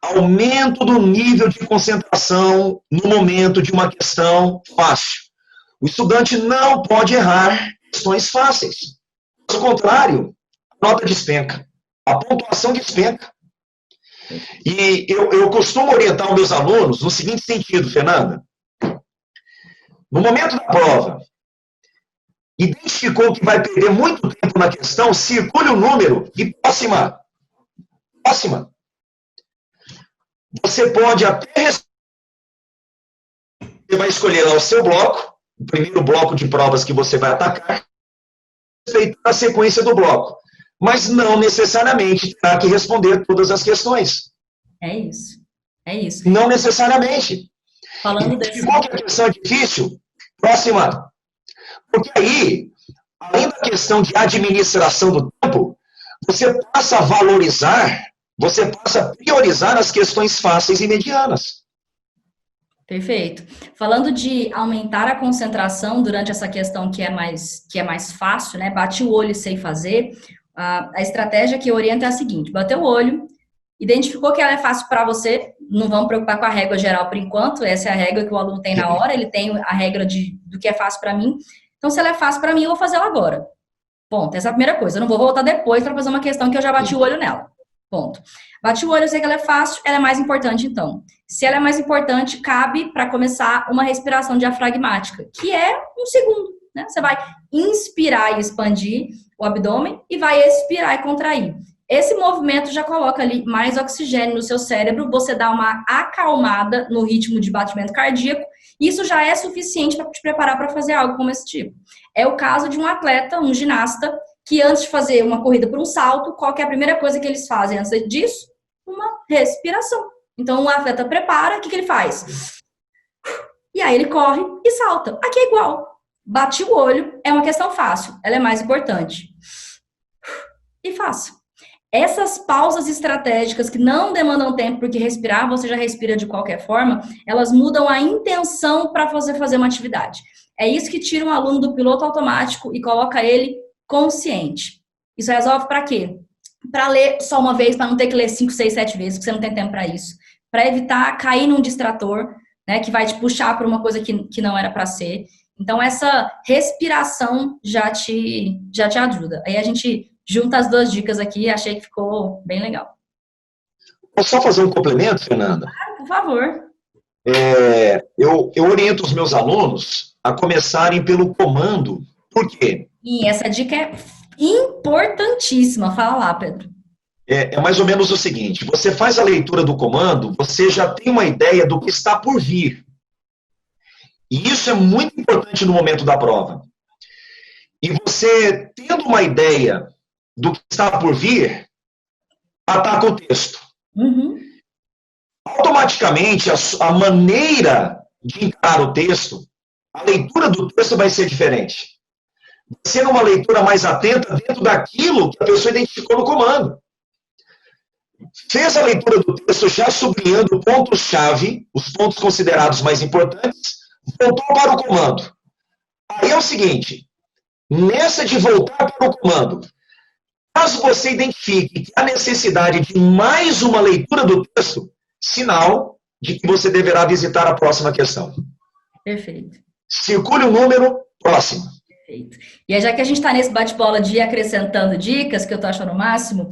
Aumento do nível de concentração no momento de uma questão fácil. O estudante não pode errar questões fáceis. Ao contrário, a nota despenca. A pontuação despenca. E eu costumo orientar os meus alunos no seguinte sentido, Fernanda. No momento da prova, identificou que vai perder muito tempo na questão, circule o número e próxima. Próxima. Você pode até... Você vai escolher lá o seu bloco, o primeiro bloco de provas que você vai atacar, respeitar a sequência do bloco. Mas não necessariamente terá que responder todas as questões. É isso. É isso. Não necessariamente. Falando desse... Qual que é a questão é difícil? Próxima. Porque aí, além da questão de administração do tempo, você passa a valorizar, você passa a priorizar as questões fáceis e medianas. Perfeito. Falando de aumentar a concentração durante essa questão que é mais fácil, né? Bate o olho e sei fazer. A estratégia que eu oriento é a seguinte: bateu o olho, identificou que ela é fácil para você, não vamos preocupar com a régua geral por enquanto, essa é a régua que o aluno tem na hora, ele tem a regra do que é fácil para mim. Então, se ela é fácil para mim, eu vou fazer ela agora. Ponto. Essa é a primeira coisa. Eu não vou voltar depois para fazer uma questão que eu já bati o olho nela. Ponto. Bati o olho, eu sei que ela é fácil, ela é mais importante, então. Se ela é mais importante, cabe para começar uma respiração diafragmática, que é 1 segundo, né? Você vai inspirar e expandir o abdômen e vai expirar e contrair. Esse movimento já coloca ali mais oxigênio no seu cérebro, você dá uma acalmada no ritmo de batimento cardíaco, isso já é suficiente para te preparar para fazer algo como esse tipo. É o caso de um atleta, um ginasta, que antes de fazer uma corrida por um salto, qual que é a primeira coisa que eles fazem antes disso? Uma respiração. Então, um atleta prepara, o que ele faz? E aí ele corre e salta. Aqui é igual. Bati o olho, é uma questão fácil, ela é mais importante. E fácil. Essas pausas estratégicas que não demandam tempo, porque respirar, você já respira de qualquer forma, elas mudam a intenção para você fazer uma atividade. É isso que tira um aluno do piloto automático e coloca ele consciente. Isso resolve para quê? Para ler só uma vez, para não ter que ler 5, 6, 7 vezes, porque você não tem tempo para isso. Para evitar cair num distrator, né, que vai te puxar para uma coisa que não era para ser. Então, essa respiração já te ajuda. Aí a gente junta as duas dicas aqui e achei que ficou bem legal. Posso só fazer um complemento, Fernanda? Ah, por favor. Eu oriento os meus alunos a começarem pelo comando. Por quê? E essa dica é importantíssima. Fala lá, Pedro. É mais ou menos o seguinte: você faz a leitura do comando, você já tem uma ideia do que está por vir. E isso é muito importante no momento da prova. E você, tendo uma ideia do que está por vir, ataca o texto. Uhum. Automaticamente, a maneira de encarar o texto, a leitura do texto vai ser diferente. Vai ser uma leitura mais atenta dentro daquilo que a pessoa identificou no comando. Fez a leitura do texto já sublinhando pontos-chave, os pontos considerados mais importantes, voltou para o comando. Aí é o seguinte, nessa de voltar para o comando, caso você identifique que há necessidade de mais uma leitura do texto, sinal de que você deverá visitar a próxima questão. Perfeito. Circule o número, próximo. Perfeito. E aí, já que a gente está nesse bate-bola de ir acrescentando dicas, que eu tô achando o máximo,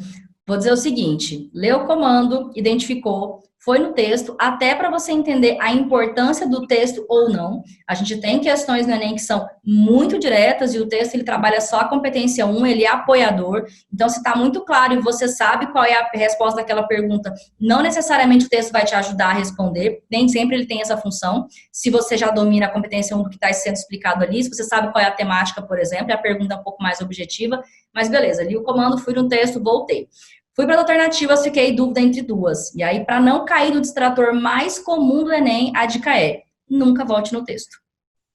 vou dizer o seguinte: leu o comando, identificou, foi no texto, até para você entender a importância do texto ou não. A gente tem questões no Enem que são muito diretas e o texto ele trabalha só a competência 1, ele é apoiador. Então, se está muito claro e você sabe qual é a resposta daquela pergunta, não necessariamente o texto vai te ajudar a responder, nem sempre ele tem essa função. Se você já domina a competência 1 do que está sendo explicado ali, se você sabe qual é a temática, por exemplo, a pergunta é um pouco mais objetiva, mas beleza, li o comando, fui no texto, voltei. Fui para as alternativas, fiquei em dúvida entre duas. E aí, para não cair no distrator mais comum do Enem, a dica é: nunca volte no texto.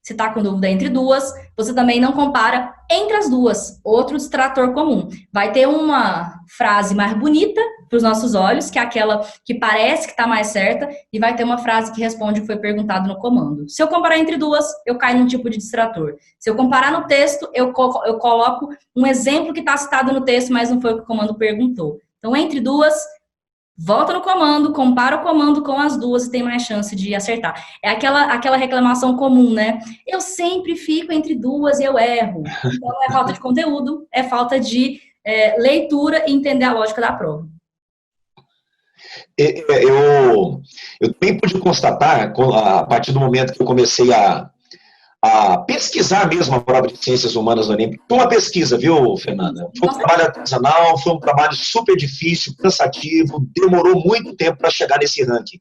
Se está com dúvida entre duas, você também não compara entre as duas. Outro distrator comum. Vai ter uma frase mais bonita para os nossos olhos, que é aquela que parece que está mais certa, e vai ter uma frase que responde o que foi perguntado no comando. Se eu comparar entre duas, eu caio num tipo de distrator. Se eu comparar no texto, eu coloco um exemplo que está citado no texto, mas não foi o que o comando perguntou. Então, entre duas, volta no comando, compara o comando com as duas e tem mais chance de acertar. É aquela reclamação comum, né? Eu sempre fico entre duas e eu erro. Então, não é falta de conteúdo, é falta de leitura e entender a lógica da prova. Eu também pude constatar, a partir do momento que eu comecei a pesquisar mesmo a prova de Ciências Humanas no Enem. Foi uma pesquisa, viu, Fernanda? Foi um trabalho artesanal, foi um trabalho super difícil, cansativo, demorou muito tempo para chegar nesse ranking.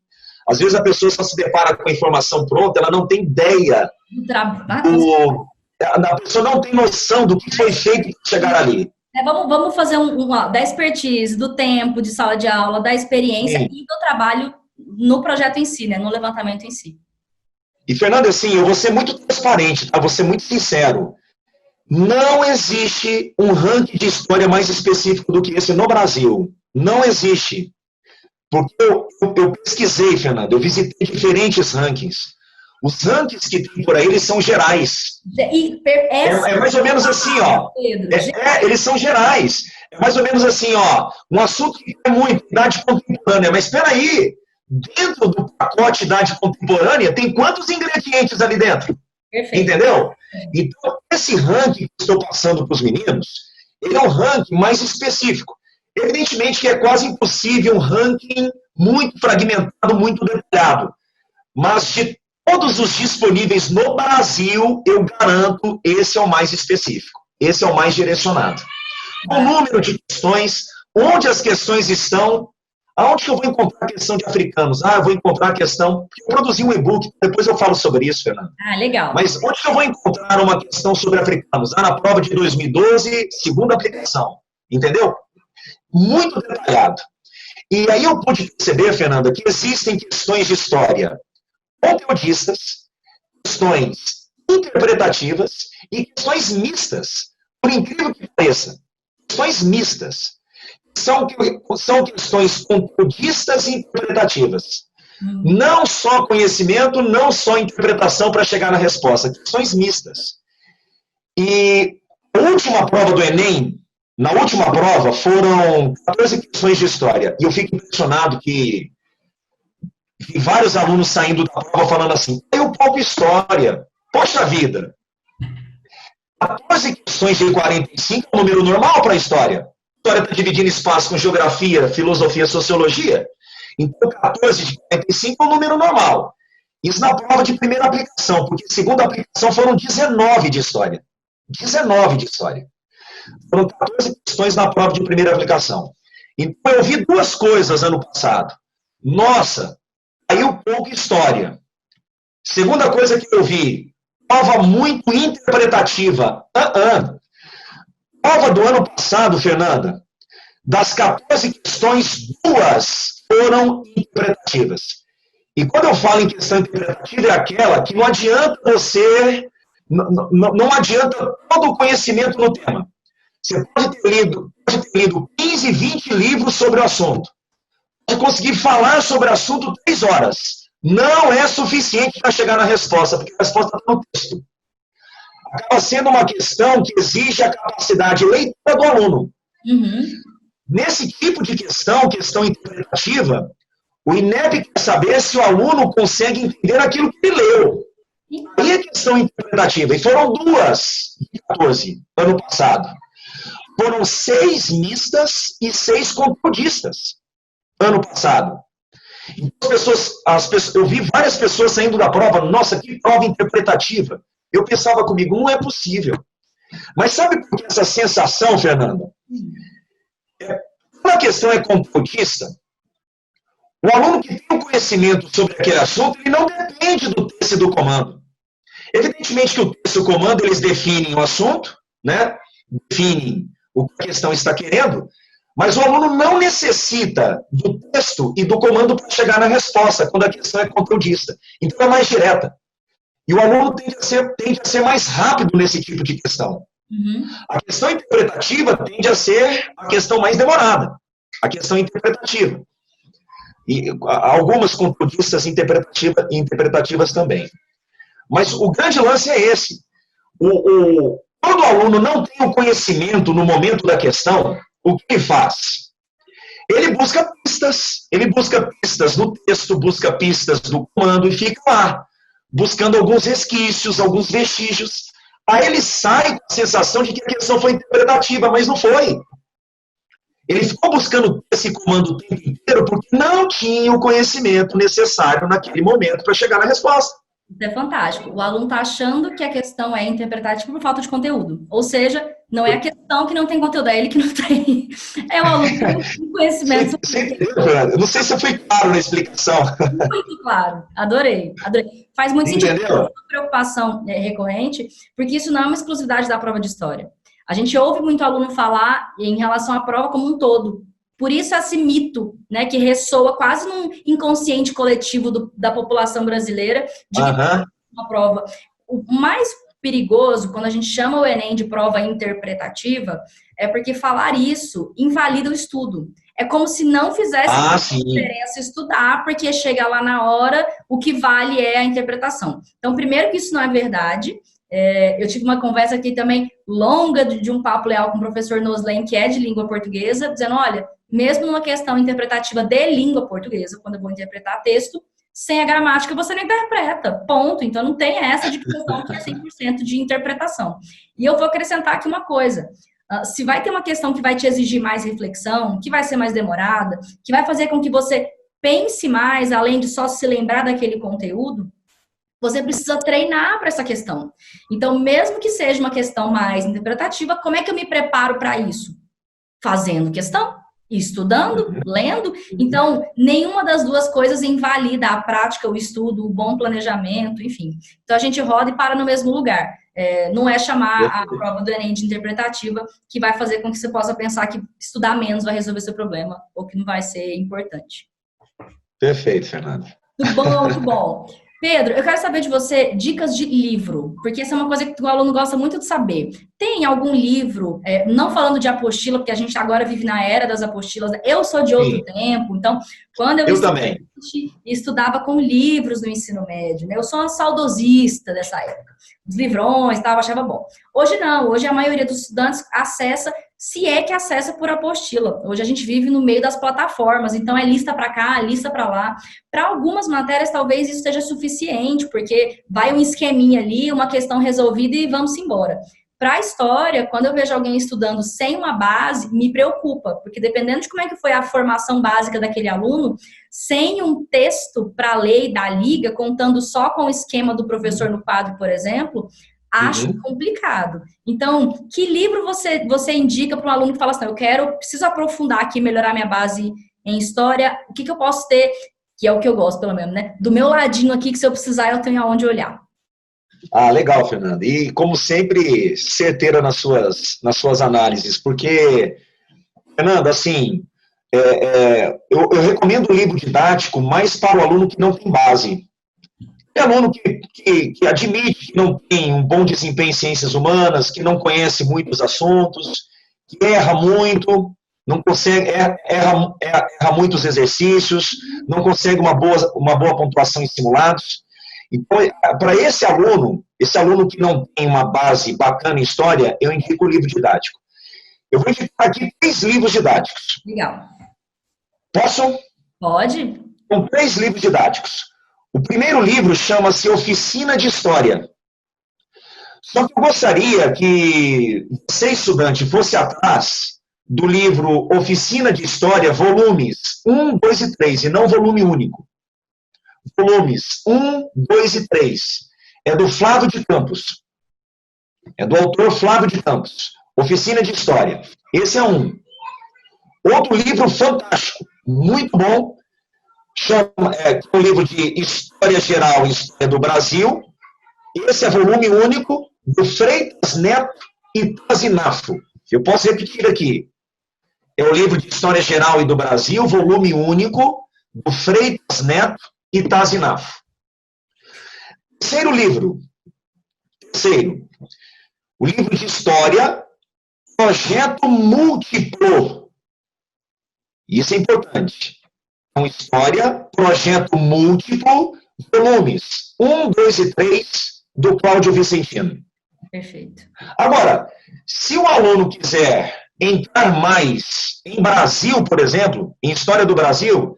Às vezes a pessoa só se depara com a informação pronta, ela não tem ideia, a pessoa não tem noção do que foi feito para chegar ali. Vamos fazer da expertise, do tempo de sala de aula, da experiência e do trabalho no projeto em si, né, no levantamento em si. E, Fernanda, assim, eu vou ser muito transparente, tá? Vou ser muito sincero. Não existe um ranking de história mais específico do que esse no Brasil. Não existe. Porque eu pesquisei, Fernanda, eu visitei diferentes rankings. Os rankings que tem por aí, eles são gerais. É mais ou menos assim, ó. Eles são gerais. É mais ou menos assim, ó. Um assunto que é muito, idade contemporânea. Mas espera aí. Dentro do pacote idade contemporânea, tem quantos ingredientes ali dentro? Perfeito. Entendeu? Então, esse ranking que estou passando para os meninos, ele é um ranking mais específico. Evidentemente que é quase impossível um ranking muito fragmentado, muito detalhado. Mas de todos os disponíveis no Brasil, eu garanto, esse é o mais específico. Esse é o mais direcionado. O número de questões, onde as questões estão. Aonde que eu vou encontrar a questão de africanos? Eu vou encontrar a questão... Eu produzi um e-book, depois eu falo sobre isso, Fernando. Legal. Mas onde que eu vou encontrar uma questão sobre africanos? Na prova de 2012, segunda aplicação. Entendeu? Muito detalhado. E aí eu pude perceber, Fernanda, que existem questões de história conteudistas, questões interpretativas e questões mistas. Por incrível que pareça. Questões mistas. São questões conteudistas e interpretativas. Não só conhecimento, não só interpretação para chegar na resposta. Questões mistas. E a última prova do Enem, na última prova, foram 14 questões de história. E eu fico impressionado que vi vários alunos saindo da prova falando assim, eu pouco história. Poxa vida! 14 questões de 45 é um número normal para a história. A história está dividindo espaço com geografia, filosofia, sociologia. Então, 14 de 45 é um número normal. Isso na prova de primeira aplicação, porque segunda aplicação foram 19 de história. 19 de história. Foram 14 questões na prova de primeira aplicação. Então, eu vi duas coisas ano passado. Nossa, caiu pouco história. Segunda coisa que eu vi, prova muito interpretativa. Prova do ano passado, Fernanda, das 14 questões, 2 foram interpretativas. E quando eu falo em questão interpretativa, é aquela que não adianta você, não adianta todo o conhecimento no tema. Você pode ter lido 15, 20 livros sobre o assunto. Pode conseguir falar sobre o assunto 3 horas. Não é suficiente para chegar na resposta, porque a resposta está no texto. Acaba sendo uma questão que exige a capacidade leitura do aluno. Nesse tipo de questão interpretativa, o INEP quer saber se o aluno consegue entender aquilo que ele leu. Aí a questão interpretativa, e foram 2 em 14, ano passado. Foram 6 mistas e 6 conteudistas, ano passado. Então, eu vi várias pessoas saindo da prova, nossa, que prova interpretativa. Eu pensava comigo, não é possível. Mas sabe por que essa sensação, Fernanda? Quando a questão é conteudista, o aluno que tem um conhecimento sobre aquele assunto, ele não depende do texto e do comando. Evidentemente que o texto e o comando, eles definem o assunto, né? Definem o que a questão está querendo, mas o aluno não necessita do texto e do comando para chegar na resposta, quando a questão é conteudista. Então é mais direta. E o aluno tende a ser mais rápido nesse tipo de questão. Uhum. A questão interpretativa tende a ser a questão mais demorada. A questão interpretativa. E algumas conteudistas interpretativas também. Mas o grande lance é esse. Quando o aluno não tem o conhecimento no momento da questão, o que ele faz? Ele busca pistas no texto, busca pistas no comando e fica lá, buscando alguns resquícios, alguns vestígios. Aí ele sai com a sensação de que a questão foi interpretativa, mas não foi. Ele ficou buscando esse comando o tempo inteiro porque não tinha o conhecimento necessário naquele momento para chegar na resposta. Isso é fantástico. O aluno está achando que a questão é interpretativa por falta de conteúdo. Ou seja, não é a questão que não tem conteúdo, é ele que não tem. É o aluno que não tem conhecimento. Você entendeu, Fernanda? Eu não sei se eu fui claro na explicação. Muito claro. Adorei. Faz muito sentido. Entendeu? Uma preocupação recorrente, porque isso não é uma exclusividade da prova de história. A gente ouve muito aluno falar em relação à prova como um todo. Por isso esse mito, né, que ressoa quase num inconsciente coletivo da população brasileira de que uma prova. O mais perigoso, quando a gente chama o Enem de prova interpretativa, é porque falar isso invalida o estudo. É como se não fizesse diferença estudar, porque chega lá na hora, o que vale é a interpretação. Então, primeiro que isso não é verdade. Eu tive uma conversa aqui também longa de um papo leal com o professor Noslen, que é de língua portuguesa, dizendo, olha, mesmo numa questão interpretativa de língua portuguesa, quando eu vou interpretar texto, sem a gramática você não interpreta, ponto. Então não tem essa de questão que é 100% de interpretação. E eu vou acrescentar aqui uma coisa, se vai ter uma questão que vai te exigir mais reflexão, que vai ser mais demorada, que vai fazer com que você pense mais, além de só se lembrar daquele conteúdo, você precisa treinar para essa questão. Então, mesmo que seja uma questão mais interpretativa, como é que eu me preparo para isso? Fazendo questão, estudando, lendo. Então, nenhuma das duas coisas invalida a prática, o estudo, o bom planejamento, enfim. Então, a gente roda e para no mesmo lugar. Não é chamar a prova do Enem de interpretativa que vai fazer com que você possa pensar que estudar menos vai resolver seu problema ou que não vai ser importante. Perfeito, Fernanda. Muito bom, muito bom. Pedro, eu quero saber de você dicas de livro, porque essa é uma coisa que o aluno gosta muito de saber. Tem algum livro, não falando de apostila, porque a gente agora vive na era das apostilas, eu sou de outro tempo, então, quando eu estudava com livros no ensino médio, né? Eu sou uma saudosista dessa época, os livrões e tal, achava bom. Hoje não, hoje a maioria dos estudantes acessa, se é que acessa por apostila. Hoje a gente vive no meio das plataformas, então é lista para cá, lista para lá. Para algumas matérias talvez isso seja suficiente, porque vai um esqueminha ali, uma questão resolvida e vamos embora. Para a história, quando eu vejo alguém estudando sem uma base, me preocupa, porque dependendo de como é que foi a formação básica daquele aluno, sem um texto para ler e dar liga, contando só com o esquema do professor no quadro, por exemplo, acho complicado. Então, que livro você indica para um aluno que fala assim, preciso aprofundar aqui, melhorar minha base em história, o que eu posso ter, que é o que eu gosto, pelo menos, né? Do meu ladinho aqui, que se eu precisar, eu tenho aonde olhar. Legal, Fernanda. E, como sempre, certeira nas suas análises, porque, Fernanda, assim, eu recomendo o livro didático mais para o aluno que não tem base. É aluno que admite que não tem um bom desempenho em ciências humanas, que não conhece muitos assuntos, que erra muito, não consegue, erra muitos exercícios, não consegue uma boa pontuação em simulados. Então, para esse aluno que não tem uma base bacana em história, eu indico o livro didático. Eu vou indicar aqui 3 livros didáticos. Legal. Posso? Pode. São 3 livros didáticos. O primeiro livro chama-se Oficina de História. Só que eu gostaria que você, estudante, fosse atrás do livro Oficina de História, volumes 1, 2 e 3, e não volume único. Volumes 1, 2 e 3. É do Flávio de Campos. É do autor Flávio de Campos. Oficina de História. Esse é um. Outro livro fantástico, muito bom, é um livro de História Geral e História do Brasil. Esse é volume único, do Freitas Neto e Tazinafo. Eu posso repetir aqui. É o livro de História Geral e do Brasil, volume único, do Freitas Neto e Tazinafo. Terceiro livro. O livro de História, Projeto Múltiplo. Isso é importante. Então, História, Projeto Múltiplo, volumes 1, 2 e 3, do Cláudio Vicentino. Perfeito. Agora, se o aluno quiser entrar mais em Brasil, por exemplo, em História do Brasil,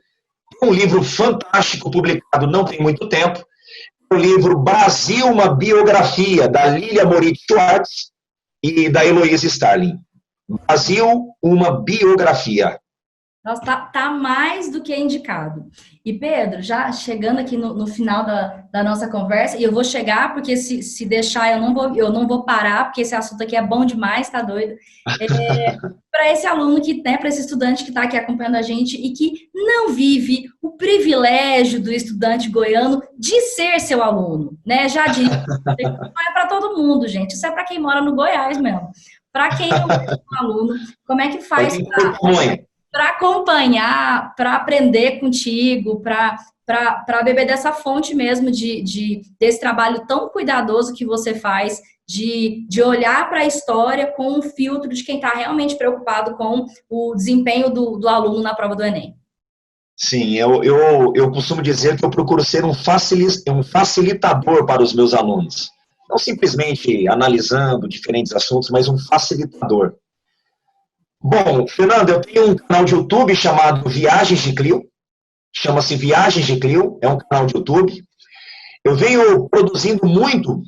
tem um livro fantástico publicado não tem muito tempo, o livro Brasil, uma Biografia, da Lília Moritz Schwartz e da Heloísa Starling. Brasil, uma Biografia. Nossa, tá mais do que indicado. E Pedro, já chegando aqui no final da nossa conversa, e eu vou chegar, porque se deixar eu não vou parar, porque esse assunto aqui é bom demais, tá doido? Para esse aluno para esse estudante que está aqui acompanhando a gente e que não vive o privilégio do estudante goiano de ser seu aluno, né? Já disse, não é para todo mundo, gente, isso é para quem mora no Goiás mesmo. Para quem não é um aluno, como é que faz para acompanhar, para aprender contigo, para beber dessa fonte mesmo desse trabalho tão cuidadoso que você faz, de olhar para a história com um filtro de quem está realmente preocupado com o desempenho do aluno na prova do Enem? Sim, eu costumo dizer que eu procuro ser um facilitador para os meus alunos. Não simplesmente analisando diferentes assuntos, mas um facilitador. Bom, Fernando, eu tenho um canal de YouTube chamado Viagens de Clio. Chama-se Viagens de Clio, é um canal de YouTube. Eu venho produzindo muito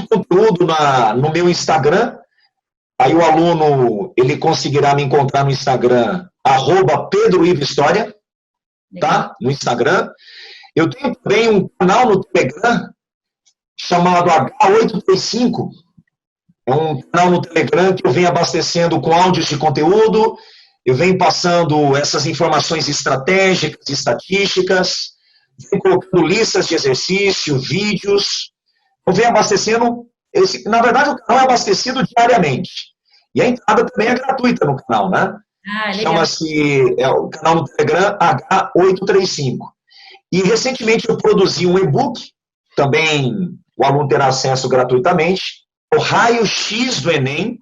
conteúdo no meu Instagram. Aí o aluno, ele conseguirá me encontrar no Instagram, @PedroIvoHistória, tá? No Instagram. Eu tenho também um canal no Telegram chamado H835. É um canal no Telegram que eu venho abastecendo com áudios de conteúdo, eu venho passando essas informações estratégicas, estatísticas, venho colocando listas de exercício, vídeos. Eu venho abastecendo, na verdade o canal é abastecido diariamente. E a entrada também é gratuita no canal, né? Chama-se, o canal no Telegram H835. E recentemente eu produzi um e-book, também o aluno terá acesso gratuitamente, o raio-x do Enem,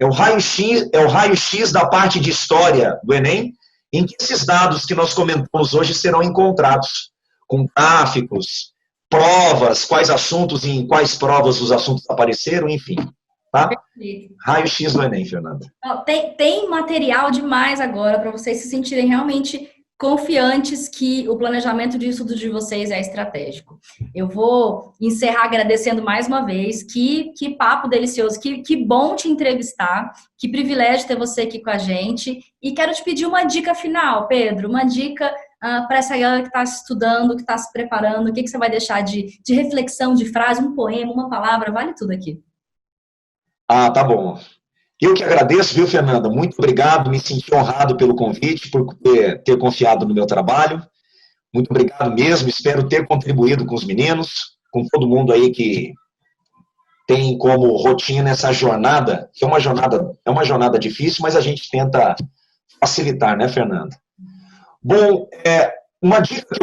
é o raio-x da parte de história do Enem, em que esses dados que nós comentamos hoje serão encontrados, com gráficos, provas, quais assuntos e em quais provas os assuntos apareceram, enfim. Tá? Raio-x do Enem, Fernanda. Tem material demais agora para vocês se sentirem realmente confiantes que o planejamento de estudo de vocês é estratégico. Eu vou encerrar agradecendo mais uma vez. Que papo delicioso, que bom te entrevistar, que privilégio ter você aqui com a gente. E quero te pedir uma dica final, Pedro, uma dica para essa galera que está estudando, que está se preparando, o que você vai deixar de reflexão, de frase, um poema, uma palavra, vale tudo aqui. Ah, tá bom. Eu que agradeço, viu, Fernanda? Muito obrigado, me senti honrado pelo convite, por ter confiado no meu trabalho. Muito obrigado mesmo, espero ter contribuído com os meninos, com todo mundo aí que tem como rotina essa jornada, que é uma jornada difícil, mas a gente tenta facilitar, né, Fernanda? Bom, uma dica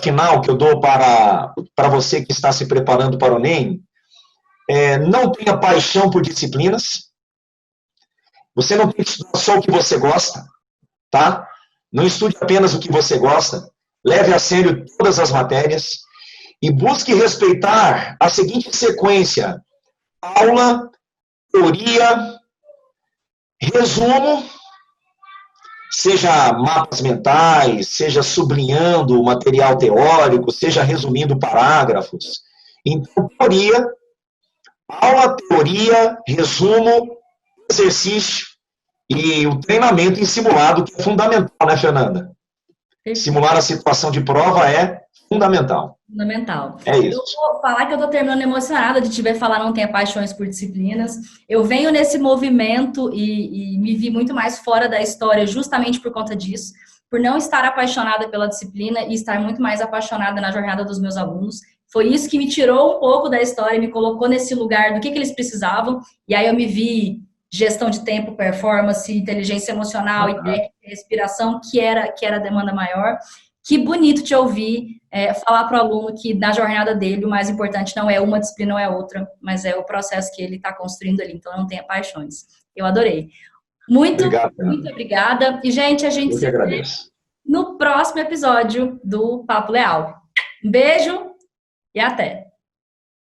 final que eu dou para você que está se preparando para o Enem, não tenha paixão por disciplinas. Você não tem que estudar só o que você gosta, tá? Não estude apenas o que você gosta. Leve a sério todas as matérias e busque respeitar a seguinte sequência: aula, teoria, resumo, seja mapas mentais, seja sublinhando o material teórico, seja resumindo parágrafos. Então, teoria, aula, teoria, resumo, exercício e o treinamento em simulado, que é fundamental, né, Fernanda? Simular a situação de prova é fundamental. Fundamental. É isso. Eu vou falar que eu tô terminando emocionada de te ver falar não tenha paixões por disciplinas. Eu venho nesse movimento e me vi muito mais fora da história justamente por conta disso, por não estar apaixonada pela disciplina e estar muito mais apaixonada na jornada dos meus alunos. Foi isso que me tirou um pouco da história e me colocou nesse lugar do que eles precisavam. E aí eu me vi gestão de tempo, performance, inteligência emocional e técnica, respiração, que era a demanda maior. Que bonito te ouvir falar para o aluno que na jornada dele o mais importante não é uma disciplina, não é outra, mas é o processo que ele está construindo ali. Então, não tenha paixões. Eu adorei. Muito, Obrigado, muito obrigada. E, gente, a gente se vê no próximo episódio do Papo Leal. Um beijo e até!